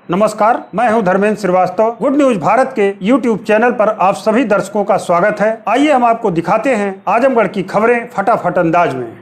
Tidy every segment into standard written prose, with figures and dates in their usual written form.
नमस्कार, मैं हूं धर्मेंद्र श्रीवास्तव। गुड न्यूज भारत के YouTube चैनल पर आप सभी दर्शकों का स्वागत है। आइए हम आपको दिखाते हैं आजमगढ़ की खबरें फटाफट अंदाज में।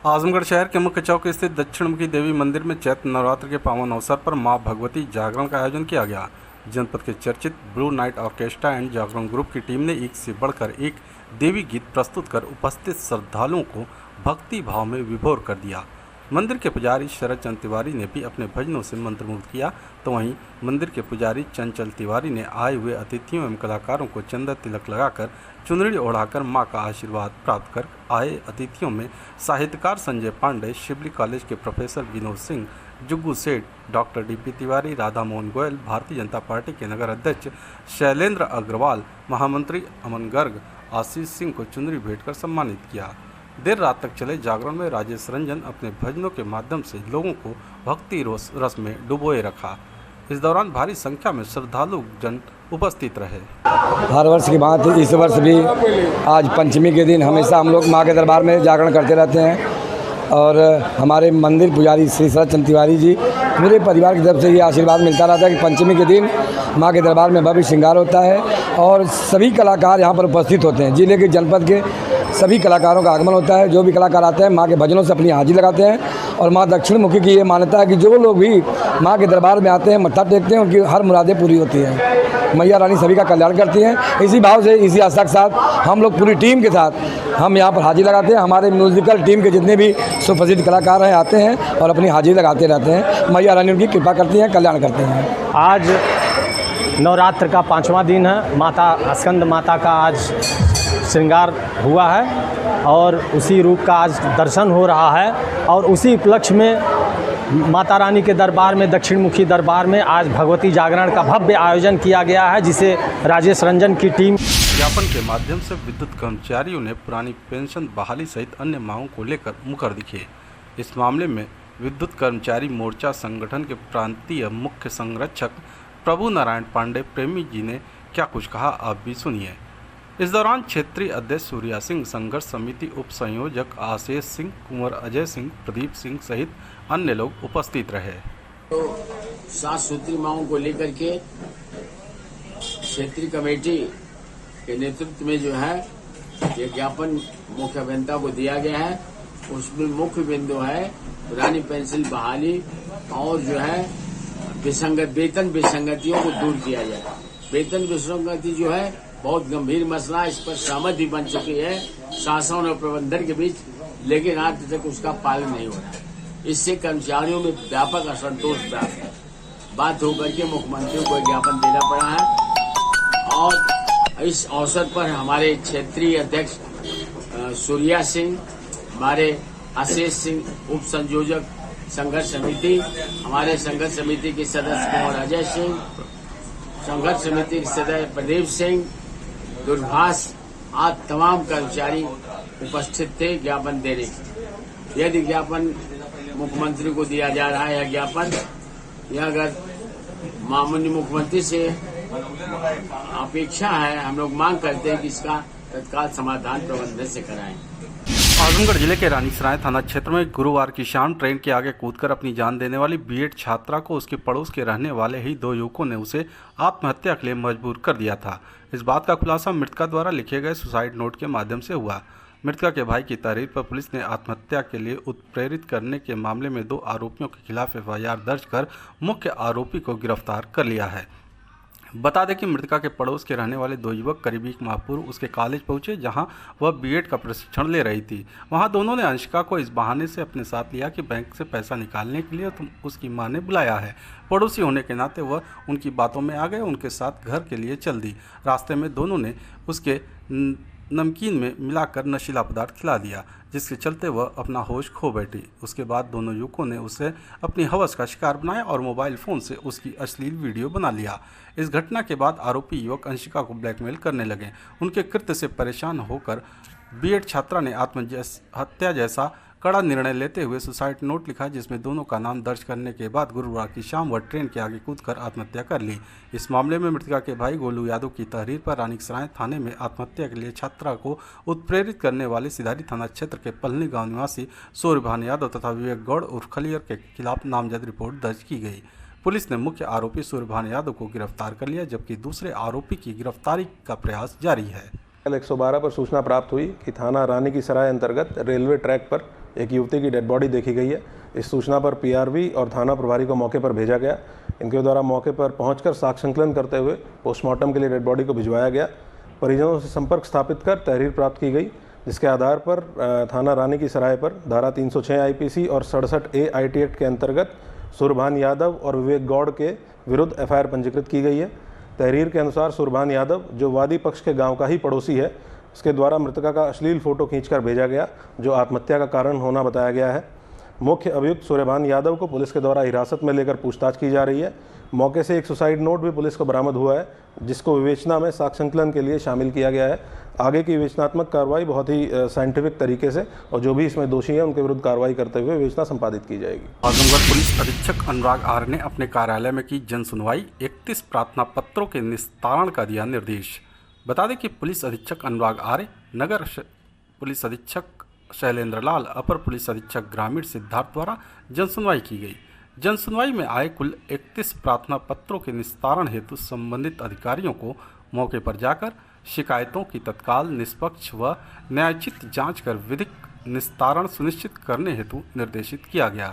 आजमगढ़ शहर के मुख्य चौक स्थित दक्षिणमुखी देवी मंदिर में चैत्र नवरात्र के पावन अवसर पर मां भगवती जागरण का आयोजन किया गया। जनपद के चर्चित blue night orchestra and Jagran group की टीम ने एक से बढ़कर एक देवी गीत प्रस्तुत कर उपस्थित श्रद्धालुओं को भक्ति भाव में विभोर कर दिया। मंदिर के पुजारी शरद चंद तिवारी ने भी अपने भजनों से मंत्रमुग्ध किया, तो वहीं मंदिर के पुजारी चंचल तिवारी ने आए हुए अतिथियों एवं कलाकारों को चंदा तिलक लगाकर चुनरी ओढ़ाकर मां का आशीर्वाद प्राप्त कर आए अतिथियों में साहित्यकार संजय पांडे, शिवली कॉलेज के प्रोफेसर विनोद सिंह, जुग्गू सेठ, doctor DP Tiwari, Radha Mohan Goyal, Bharatiya Janata party के नगर अध्यक्ष शैलेंद्र अग्रवाल, महामंत्री अमन गर्ग, आशीष सिंह को चुनरी भेंट कर सम्मानित किया। देर रात तक चले जागरण में राजेश रंजन अपने भजनों के माध्यम से लोगों को भक्ति रस में डुबोए रखा। इस दौरान भारी संख्या में श्रद्धालु जन उपस्थित रहे। हर वर्ष की बात इस वर्ष भी आज पंचमी के दिन हमेशा हम लोग माँ के दरबार में जागरण करते रहते हैं और हमारे मंदिर पुजारी श्री शरद चंद तिवारी जी पूरे परिवार की तरफ से ये आशीर्वाद मिलता रहता है कि पंचमी के दिन माँ के दरबार में भव्य श्रृंगार होता है और सभी कलाकार यहाँ पर उपस्थित होते हैं। जिले के जनपद के सभी कलाकारों का आगमन होता है। जो भी कलाकार आते हैं माँ के भजनों से अपनी हाजिरी लगाते हैं और माँ दक्षिण मुखी की ये मान्यता है कि जो लोग भी माँ के दरबार में आते हैं, मत्था टेकते हैं, उनकी हर मुरादें पूरी होती हैं। मैया रानी सभी का कल्याण करती हैं। इसी भाव से, इसी आस्था के साथ हम लोग पूरी टीम के साथ हम यहाँ पर हाजिरी लगाते हैं। हमारे म्यूजिकल टीम के जितने भी सुप्रसिद्ध कलाकार हैं आते हैं और अपनी हाजिरी लगाते रहते हैं। मैया रानी उनकी कृपा करती हैं, कल्याण करते हैं। आज नवरात्र का 5वां दिन है। माता स्कंद माता का आज श्रृंगार हुआ है और उसी रूप का आज दर्शन हो रहा है और उसी उपलक्ष्य में माता रानी के दरबार में, दक्षिण मुखी दरबार में आज भगवती जागरण का भव्य आयोजन किया गया है, जिसे राजेश रंजन की टीम। ज्ञापन के माध्यम से विद्युत कर्मचारियों ने पुरानी पेंशन बहाली सहित अन्य मांगों को लेकर मुकर दिखे। इस मामले में विद्युत कर्मचारी मोर्चा संगठन के प्रांतीय मुख्य संरक्षक प्रभु नारायण पांडे प्रेमी जी ने क्या कुछ कहा, आप भी सुनिए। इस दौरान क्षेत्रीय अध्यक्ष सूर्या सिंह, संघर्ष समिति उप संयोजक आशीष सिंह, कुंवर अजय सिंह, प्रदीप सिंह सहित अन्य लोग उपस्थित रहे। तो 7 सूत्री मांगों को लेकर के क्षेत्रीय कमेटी के नेतृत्व में जो है ये ज्ञापन मुख्य अभियंता को दिया गया है। उसमें मुख्य बिंदु है पुरानी पेंशन बहाली और जो है वेतन विसंगतियों को दूर किया जाए। वेतन विसंगति जो है बहुत गंभीर मसला, इस पर सहमति भी बन चुकी है शासन और प्रबंधन के बीच, लेकिन आज तक उसका पालन नहीं हो रहा है। इससे कर्मचारियों में व्यापक असंतोष प्राप्त है। बात होकर के मुख्यमंत्री को ज्ञापन देना पड़ा है और इस अवसर पर हमारे क्षेत्रीय अध्यक्ष सूर्या सिंह, हमारे आशीष सिंह उप संयोजक संघर्ष समिति, हमारे संघर्ष समिति के सदस्य कुंवर अजय सिंह, संघर्ष समिति के सदस्य प्रदीप सिंह, दूरभाष आज तमाम कर्मचारी उपस्थित थे ज्ञापन देने के। यदि ज्ञापन मुख्यमंत्री को दिया जा रहा है, यह ज्ञापन यह अगर माननीय मुख्यमंत्री से अपेक्षा है, हम लोग मांग करते हैं कि इसका तत्काल समाधान प्रबंधन से कराएं। आजमगढ़ जिले के रानीसराय थाना क्षेत्र में गुरुवार की शाम ट्रेन के आगे कूदकर अपनी जान देने वाली बीएड छात्रा को उसके पड़ोस के रहने वाले ही 2 युवकों ने उसे आत्महत्या के लिए मजबूर कर दिया था। इस बात का खुलासा मृतका द्वारा लिखे गए सुसाइड नोट के माध्यम से हुआ। मृतका के भाई की तारीफ पर पुलिस ने आत्महत्या के लिए उत्प्रेरित करने के मामले में 2 आरोपियों के खिलाफ FIR दर्ज कर मुख्य आरोपी को गिरफ्तार कर लिया है। बता दें कि मृतका के पड़ोस के रहने वाले 2 युवक करीब 1 माह पूर्व उसके कॉलेज पहुंचे, जहां वह बीएड का प्रशिक्षण ले रही थी। वहां दोनों ने अंशिका को इस बहाने से अपने साथ लिया कि बैंक से पैसा निकालने के लिए उसकी मां ने बुलाया है। पड़ोसी होने के नाते वह उनकी बातों में आ गए, उनके साथ घर के लिए चल दी। रास्ते में दोनों ने उसके नमकीन में मिलाकर नशीला पदार्थ खिला दिया, जिसके चलते वह अपना होश खो बैठी। उसके बाद दोनों युवकों ने उसे अपनी हवस का शिकार बनाया और मोबाइल फ़ोन से उसकी अश्लील वीडियो बना लिया। इस घटना के बाद आरोपी युवक अंशिका को ब्लैकमेल करने लगे। उनके कृत्य से परेशान होकर बीएड छात्रा ने आत्महत्या जैसा कड़ा निर्णय लेते हुए सुसाइड नोट लिखा, जिसमें दोनों का नाम दर्ज करने के बाद गुरुवार की शाम वह ट्रेन के आगे कूदकर आत्महत्या कर ली। इस मामले में मृतका के भाई गोलू यादव की तहरीर पर रानीसराय थाने में आत्महत्या के लिए छात्रा को उत्प्रेरित करने वाले सिधारी थाना क्षेत्र के पलनी गांव निवासी सूर्यभान यादव तथा विवेक गौड़ उर्फ खलियर के खिलाफ नामजद रिपोर्ट दर्ज की गई। पुलिस ने मुख्य आरोपी सूर्यभान यादव को गिरफ्तार कर लिया, जबकि दूसरे आरोपी की गिरफ्तारी का प्रयास जारी है। कल 112 पर सूचना प्राप्त हुई कि थाना रानी की सराय अंतर्गत रेलवे ट्रैक पर एक युवती की डेड बॉडी देखी गई है। इस सूचना पर पीआरवी और थाना प्रभारी को मौके पर भेजा गया। इनके द्वारा मौके पर पहुंचकर साक्ष्य संकलन करते हुए पोस्टमार्टम के लिए डेड बॉडी को भिजवाया गया। परिजनों से संपर्क स्थापित कर तहरीर प्राप्त की गई, जिसके आधार पर थाना रानी की सराय पर धारा 306 आईपीसी और 67A आईटी एक्ट के अंतर्गत सूर्यभान यादव और विवेक गौड़ के विरुद्ध एफआईआर पंजीकृत की गई है। तहरीर के अनुसार सूर्यभान यादव, जो वादी पक्ष के गांव का ही पड़ोसी है, उसके द्वारा मृतका का अश्लील फोटो खींचकर भेजा गया, जो आत्महत्या का कारण होना बताया गया है। मुख्य अभियुक्त सूर्यभान यादव को पुलिस के द्वारा हिरासत में लेकर पूछताछ की जा रही है। मौके से एक सुसाइड नोट भी पुलिस को बरामद हुआ है, जिसको विवेचना में साक्ष्य संकलन के लिए शामिल किया गया है। आगे की विवेचनात्मक कार्रवाई बहुत ही साइंटिफिक तरीके से और जो भी इसमें दोषी हैं उनके विरुद्ध कार्रवाई करते हुए विवेचना संपादित की जाएगी। आजमगढ़ पुलिस अधीक्षक अनुराग आर्य ने अपने कार्यालय में की जन सुनवाई, 31 प्रार्थना पत्रों के निस्तारण का दिया निर्देश। बता दें कि पुलिस अधीक्षक अनुराग आर्य, नगर पुलिस अधीक्षक शैलेंद्र लाल, अपर पुलिस अधीक्षक ग्रामीण सिद्धार्थ द्वारा जन सुनवाई की गई। जन सुनवाई में आए कुल 31 प्रार्थना पत्रों के निस्तारण हेतु संबंधित अधिकारियों को मौके पर जाकर शिकायतों की तत्काल, निष्पक्ष व न्यायोचित जांच कर विधिक निस्तारण सुनिश्चित करने हेतु निर्देशित किया गया।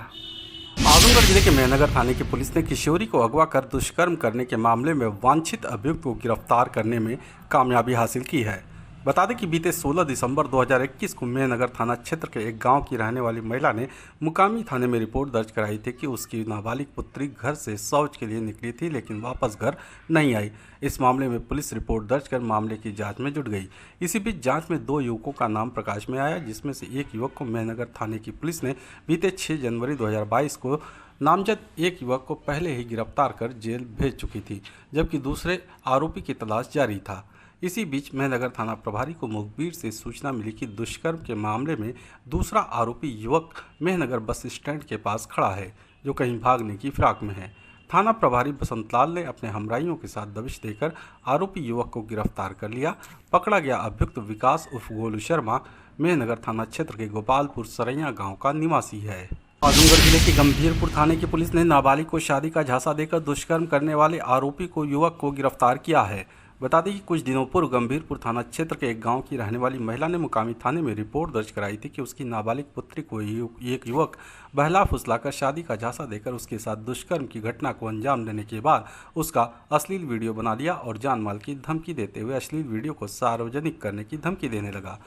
आजमगढ़ जिले के मेहनगर थाने की पुलिस ने किशोरी को अगवा कर दुष्कर्म करने के मामले में वांछित अभियुक्त को गिरफ्तार करने में कामयाबी हासिल की है। बता दें कि बीते 16 दिसंबर 2021 को मेहनगर थाना क्षेत्र के एक गांव की रहने वाली महिला ने मुकामी थाने में रिपोर्ट दर्ज कराई थी कि उसकी नाबालिग पुत्री घर से शौच के लिए निकली थी, लेकिन वापस घर नहीं आई। इस मामले में पुलिस रिपोर्ट दर्ज कर मामले की जांच में जुट गई। इसी बीच जांच में 2 युवकों का नाम प्रकाश में आया, जिसमें से एक युवक को मेहनगर थाने की पुलिस ने बीते 6 जनवरी 2022 को नामजद एक युवक को पहले ही गिरफ्तार कर जेल भेज चुकी थी, जबकि दूसरे आरोपी की तलाश जारी था। इसी बीच मेहनगर थाना प्रभारी को मुखबिर से सूचना मिली कि दुष्कर्म के मामले में दूसरा आरोपी युवक मेहनगर बस स्टैंड के पास खड़ा है, जो कहीं भागने की फिराक में है। थाना प्रभारी बसंत लाल ने अपने हमराइयों के साथ दबिश देकर आरोपी युवक को गिरफ्तार कर लिया। पकड़ा गया अभियुक्त विकास उर्फ गोलू शर्मा मेहनगर थाना क्षेत्र के गोपालपुर सरैया गाँव का निवासी है। आजमगढ़ जिले के गंभीरपुर थाने की पुलिस ने नाबालिग को शादी का झांसा देकर दुष्कर्म करने वाले आरोपी को युवक को गिरफ्तार किया है। बता दें कि कुछ दिनों पूर्व गंभीरपुर थाना क्षेत्र के एक गांव की रहने वाली महिला ने मुकामी थाने में रिपोर्ट दर्ज कराई थी कि उसकी नाबालिग पुत्री को एक युवक बहला फुसलाकर शादी का झांसा देकर उसके साथ दुष्कर्म की घटना को अंजाम देने के बाद उसका अश्लील वीडियो बना लिया और जान माल की धमकी देते हुए अश्लील वीडियो को सार्वजनिक करने की धमकी देने लगा।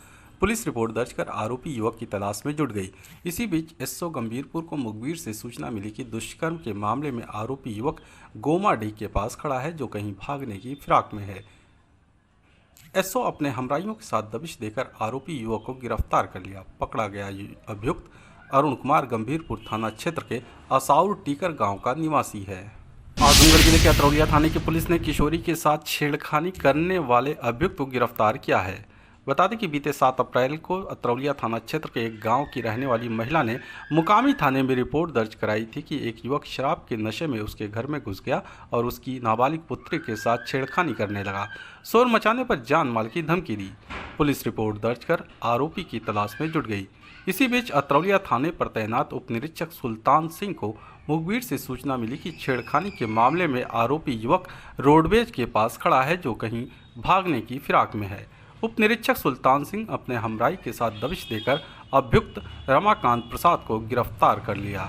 पुलिस रिपोर्ट दर्ज कर आरोपी युवक की तलाश में जुट गई। इसी बीच एसओ गंभीरपुर को मुखबिर से सूचना मिली कि दुष्कर्म के मामले में आरोपी युवक गोमाडीह के पास खड़ा है, जो कहीं भागने की फिराक में है। एसओ अपने हमराइयों के साथ दबिश देकर आरोपी युवक को गिरफ्तार कर लिया। पकड़ा गया अभियुक्त अरुण कुमार गंभीरपुर थाना क्षेत्र के असाउर टीकर गाँव का निवासी है। आजमगढ़ जिले के अतरौलिया थाने की पुलिस ने किशोरी के साथ छेड़खानी करने वाले अभियुक्त को गिरफ्तार किया है। बता दें कि बीते 7 अप्रैल को अतरौलिया थाना क्षेत्र के एक गांव की रहने वाली महिला ने मुकामी थाने में रिपोर्ट दर्ज कराई थी कि एक युवक शराब के नशे में उसके घर में घुस गया और उसकी नाबालिग पुत्री के साथ छेड़खानी करने लगा। शोर मचाने पर जान माल की धमकी दी। पुलिस रिपोर्ट दर्ज कर आरोपी की तलाश में जुट गई। इसी बीच अतरौलिया थाने पर तैनात उप निरीक्षक सुल्तान सिंह को मुखबिर से सूचना मिली कि छेड़खानी के मामले में आरोपी युवक रोडवेज के पास खड़ा है, जो कहीं भागने की फिराक में है। उप निरीक्षक सुल्तान सिंह अपने हमराई के साथ दबिश देकर अभियुक्त रमाकांत प्रसाद को गिरफ्तार कर लिया।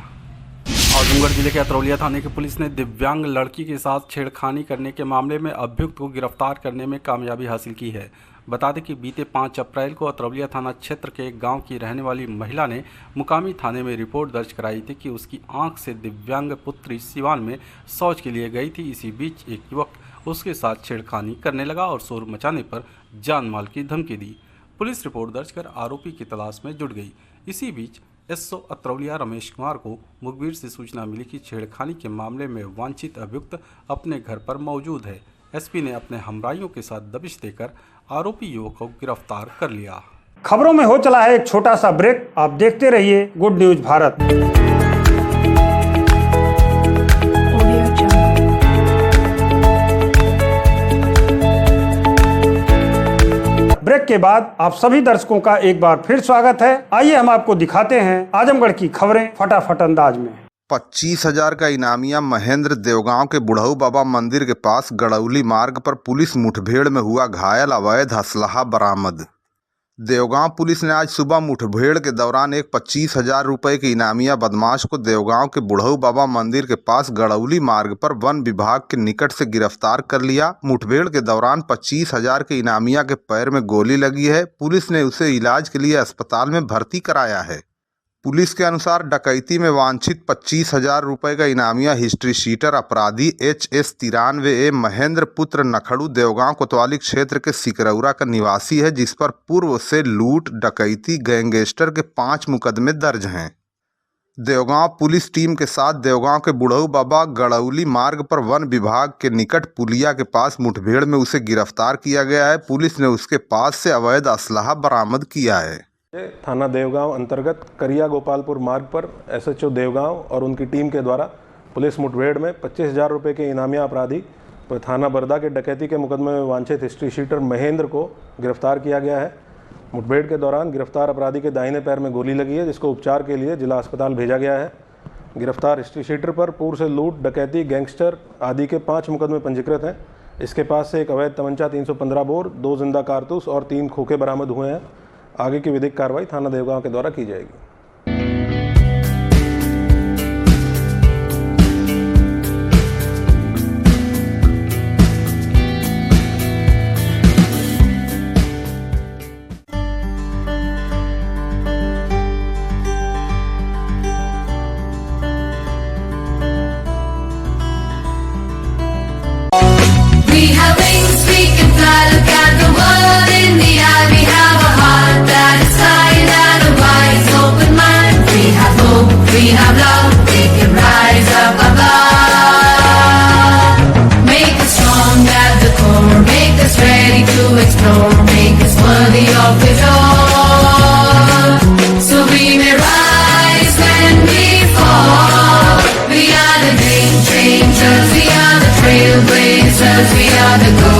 आजमगढ़ जिले के अतरौलिया थाने की पुलिस ने दिव्यांग लड़की के साथ छेड़खानी करने के मामले में अभियुक्त को गिरफ्तार करने में कामयाबी हासिल की है। बता दें कि बीते 5 अप्रैल को अतरौलिया थाना क्षेत्र के एक गांव की रहने वाली महिला ने मुकामी थाने में रिपोर्ट दर्ज कराई थी कि उसकी आंख से दिव्यांग पुत्री सिवान में शौच के लिए गई थी। इसी बीच एक युवक उसके साथ छेड़खानी करने लगा और शोर मचाने पर जान माल की धमकी दी। पुलिस रिपोर्ट दर्ज कर आरोपी की तलाश में जुट गई। इसी बीच एसओ अत्रौलिया रमेश कुमार को मुखबिर से सूचना मिली कि छेड़खानी के मामले में वांछित अभियुक्त अपने घर पर मौजूद है। एसपी ने अपने हमराइयों के साथ दबिश देकर आरोपी युवक को गिरफ्तार कर लिया। खबरों में हो चला है एक छोटा सा ब्रेक। आप देखते रहिए गुड न्यूज भारत। ब्रेक के बाद आप सभी दर्शकों का एक बार फिर स्वागत है। आइए हम आपको दिखाते हैं आजमगढ़ की खबरें फटाफट अंदाज में। 25,000 का इनामिया महेंद्र देवगांव के बुढ़ऊ बाबा मंदिर के पास गड़ौली मार्ग पर पुलिस मुठभेड़ में हुआ घायल, अवैध असलहा बरामद। देवगांव पुलिस ने आज सुबह मुठभेड़ के दौरान एक 25,000 रुपये के इनामिया बदमाश को देवगांव के बुढ़ऊ बाबा मंदिर के पास गड़ौली मार्ग पर वन विभाग के निकट से गिरफ्तार कर लिया। मुठभेड़ के दौरान 25,000 के इनामिया के पैर में गोली लगी है। पुलिस ने उसे इलाज के लिए अस्पताल में भर्ती कराया है। पुलिस के अनुसार डकैती में वांछित 25,000 रुपये का इनामिया हिस्ट्री शीटर अपराधी HS 93A महेंद्र पुत्र नखड़ू देवगांव कोतवाली क्षेत्र के सिकरौरा का निवासी है, जिस पर पूर्व से लूट, डकैती, गैंगस्टर के 5 मुकदमे दर्ज हैं। देवगांव पुलिस टीम के साथ देवगांव के बुढ़ऊ बाबा गड़ौली मार्ग पर वन विभाग के निकट पुलिया के पास मुठभेड़ में उसे गिरफ्तार किया गया है। पुलिस ने उसके पास से अवैध असलहा बरामद किया है। थाना देवगांव अंतर्गत करिया गोपालपुर मार्ग पर SHO देवगांव और उनकी टीम के द्वारा पुलिस मुठभेड़ में 25,000 रुपये के इनामिया अपराधी थाना बरदा के डकैती के मुकदमे में वांछित हिस्ट्री शीटर महेंद्र को गिरफ्तार किया गया है। मुठभेड़ के दौरान गिरफ्तार अपराधी के दाहिने पैर में गोली लगी है, जिसको उपचार के लिए जिला अस्पताल भेजा गया है। गिरफ्तार हिस्ट्री शीटर पर पूर्व से लूट, डकैती, गैंगस्टर आदि के 5 मुकदमे पंजीकृत हैं। इसके पास से एक अवैध तमंचा 315 बोर, 2 जिंदा कारतूस और 3 खोखे बरामद हुए हैं। आगे की विधिक कार्रवाई थाना देवगांव के द्वारा की जाएगी। We have wings, we can fly, look at the world in the eye. We have a heart that is kind and a wise, open mind. We have hope, we have love, we can rise up above. Make us strong at the core, make us ready to explore, make us worthy of it all. So we may rise when we fall. We are the game changers, we are the trailblazers, we are the go